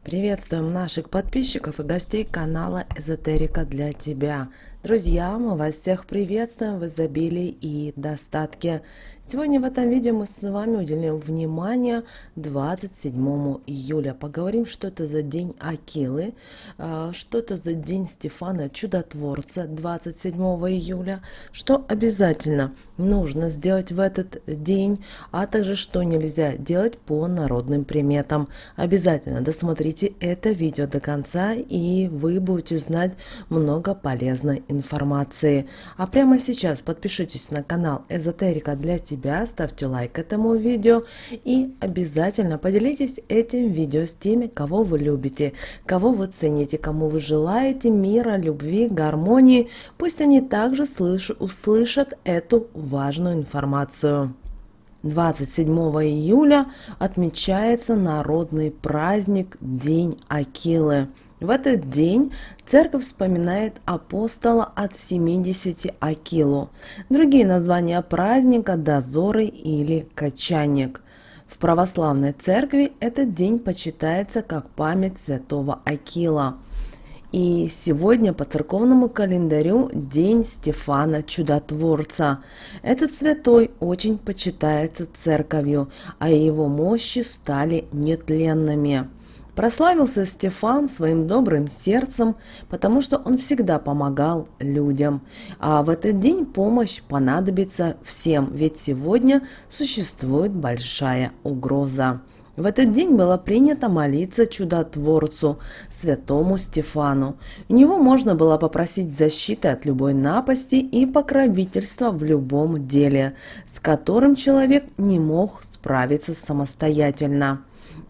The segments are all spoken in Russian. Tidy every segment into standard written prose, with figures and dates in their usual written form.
Приветствуем наших подписчиков и гостей канала Эзотерика для тебя. Друзья, мы вас всех приветствуем в изобилии и достатке. Сегодня в этом видео мы с вами уделим внимание 27 июля. Поговорим, что это за день Акилы, что это за день Стефана Чудотворца 27 июля, что обязательно нужно сделать в этот день, а также что нельзя делать по народным приметам. Обязательно досмотрите это видео до конца, и вы будете знать много полезной информации. А прямо сейчас подпишитесь на канал Эзотерика для тебя, ставьте лайк этому видео и обязательно поделитесь этим видео с теми, кого вы любите, кого вы цените, кому вы желаете мира, любви, гармонии. Пусть они также услышат эту важную информацию. 27 июля отмечается народный праздник День Акилы. В этот день церковь вспоминает апостола от 70 Акилу. Другие названия праздника – дозоры или кочанник. В православной церкви этот день почитается как память святого Акила. И сегодня по церковному календарю день Стефана Чудотворца. Этот святой очень почитается церковью, а его мощи стали нетленными. Прославился Стефан своим добрым сердцем, потому что он всегда помогал людям. А в этот день помощь понадобится всем, ведь сегодня существует большая угроза. В этот день было принято молиться Чудотворцу, святому Стефану. У него можно было попросить защиты от любой напасти и покровительства в любом деле, с которым человек не мог справиться самостоятельно.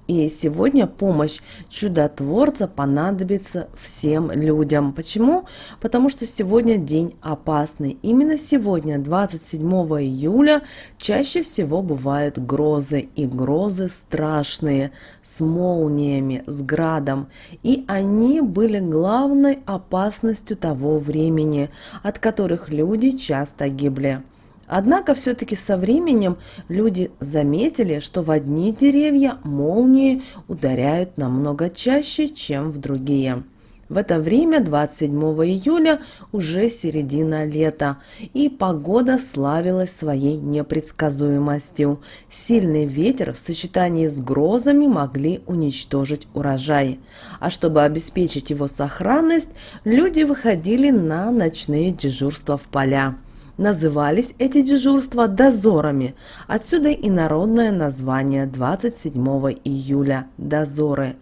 И сегодня помощь Чудотворца понадобится всем людям. Почему? Потому что сегодня день опасный. Именно сегодня, 27 июля, чаще всего бывают грозы. И грозы страшные, с молниями, с градом. И они были главной опасностью того времени, от которых люди часто гибли. Однако все-таки со временем люди заметили, что в одни деревья молнии ударяют намного чаще, чем в другие. В это время, 27 июля, уже середина лета, и погода славилась своей непредсказуемостью. Сильный ветер в сочетании с грозами могли уничтожить урожай. А чтобы обеспечить его сохранность, люди выходили на ночные дежурства в поля. Назывались эти дежурства дозорами, отсюда и народное название 27 июля – дозоры.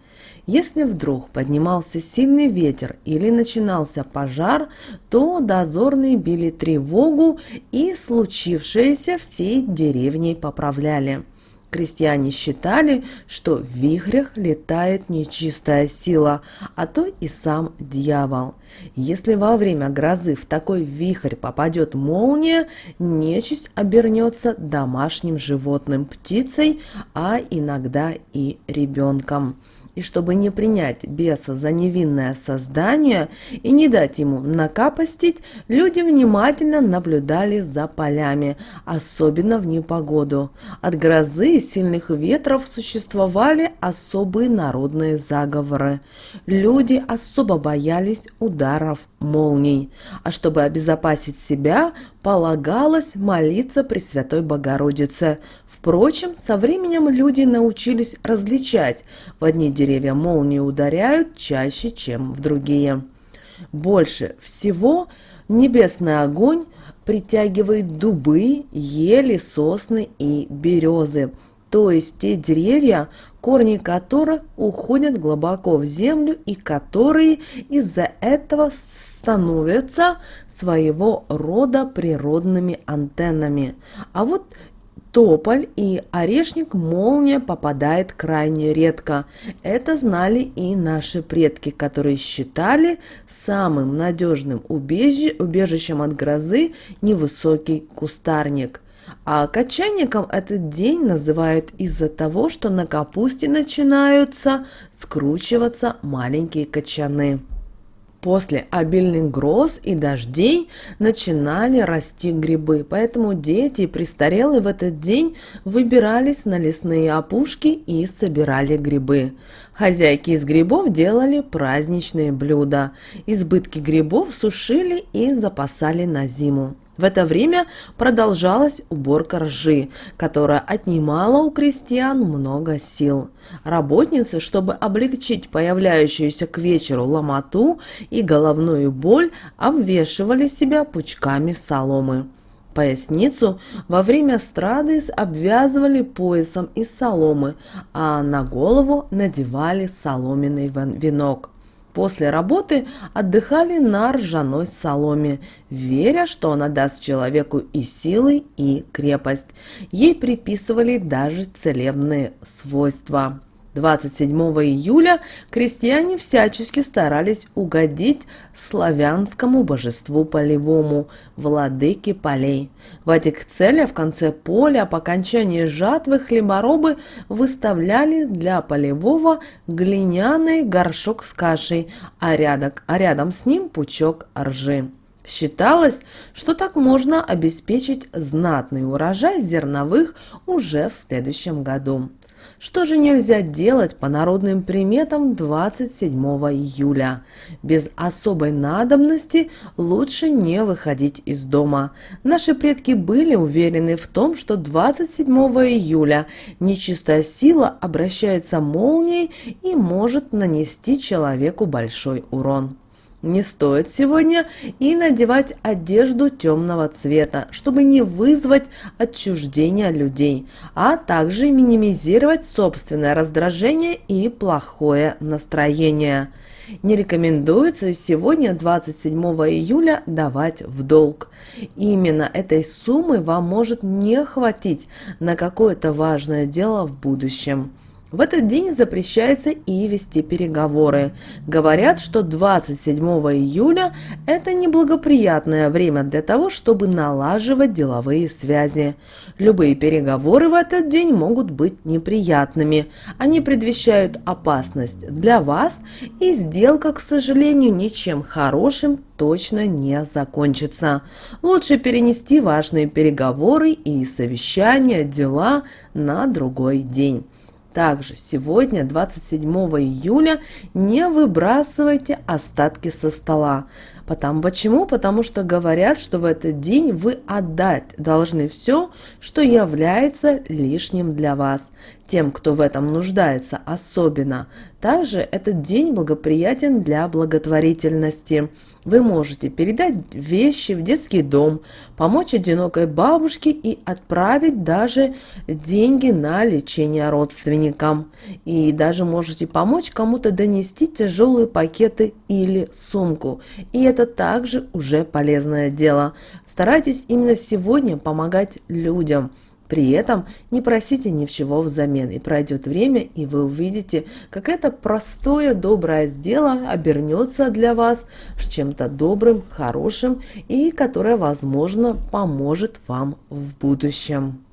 Если вдруг поднимался сильный ветер или начинался пожар, то дозорные били тревогу и случившееся всей деревней поправляли. Крестьяне считали, что в вихрях летает нечистая сила, а то и сам дьявол. Если во время грозы в такой вихрь попадет молния, нечисть обернется домашним животным, птицей, а иногда и ребенком. И чтобы не принять беса за невинное создание и не дать ему накапостить, люди внимательно наблюдали за полями, особенно в непогоду. От грозы и сильных ветров существовали особые народные заговоры. Люди особо боялись ударов молний, а чтобы обезопасить себя, полагалось молиться Пресвятой Богородице. Впрочем, со временем люди научились различать: в одни деревья молнии ударяют чаще, чем в другие. Больше всего небесный огонь притягивает дубы, ели, сосны и березы, то есть те деревья, корни которых уходят глубоко в землю и которые из-за этого становятся своего рода природными антеннами. А вот тополь и орешник молния попадает крайне редко. Это знали и наши предки, которые считали самым надежным убежищем от грозы невысокий кустарник. А кочанником этот день называют из-за того, что на капусте начинаются скручиваться маленькие кочаны. После обильных гроз и дождей начинали расти грибы, поэтому дети и престарелые в этот день выбирались на лесные опушки и собирали грибы. Хозяйки из грибов делали праздничные блюда. Избытки грибов сушили и запасали на зиму. В это время продолжалась уборка ржи, которая отнимала у крестьян много сил. Работницы, чтобы облегчить появляющуюся к вечеру ломоту и головную боль, обвешивали себя пучками соломы. Поясницу во время страды обвязывали поясом из соломы, а на голову надевали соломенный венок. После работы отдыхали на ржаной соломе, веря, что она даст человеку и силы, и крепость. Ей приписывали даже целебные свойства. 27 июля крестьяне всячески старались угодить славянскому божеству полевому, владыке полей. В этих целях в конце поля по окончании жатвы хлеборобы выставляли для полевого глиняный горшок с кашей, а рядом с ним пучок ржи. Считалось, что так можно обеспечить знатный урожай зерновых уже в следующем году. Что же нельзя делать по народным приметам 27 июля? Без особой надобности лучше не выходить из дома. Наши предки были уверены в том, что 27 июля нечистая сила обращается молнией и может нанести человеку большой урон. Не стоит сегодня и надевать одежду темного цвета, чтобы не вызвать отчуждения людей, а также минимизировать собственное раздражение и плохое настроение. Не рекомендуется сегодня, 27 июля, давать в долг. Именно этой суммы вам может не хватить на какое-то важное дело в будущем. В этот день запрещается и вести переговоры. Говорят, что 27 июля – это неблагоприятное время для того, чтобы налаживать деловые связи. Любые переговоры в этот день могут быть неприятными. Они предвещают опасность для вас, и сделка, к сожалению, ничем хорошим точно не закончится. Лучше перенести важные переговоры и совещания, дела на другой день. Также сегодня, 27 июля, не выбрасывайте остатки со стола. Почему? Потому что говорят, что в этот день вы отдать должны все, что является лишним для вас, тем, кто в этом нуждается особенно. Также этот день благоприятен для благотворительности. Вы можете передать вещи в детский дом, помочь одинокой бабушке и отправить даже деньги на лечение родственникам. И даже можете помочь кому-то донести тяжелые пакеты или сумку. И это также уже полезное дело. Старайтесь именно сегодня помогать людям. При этом не просите ни в чего взамен, и пройдет время, и вы увидите, как это простое, доброе дело обернется для вас чем-то добрым, хорошим, и которое, возможно, поможет вам в будущем.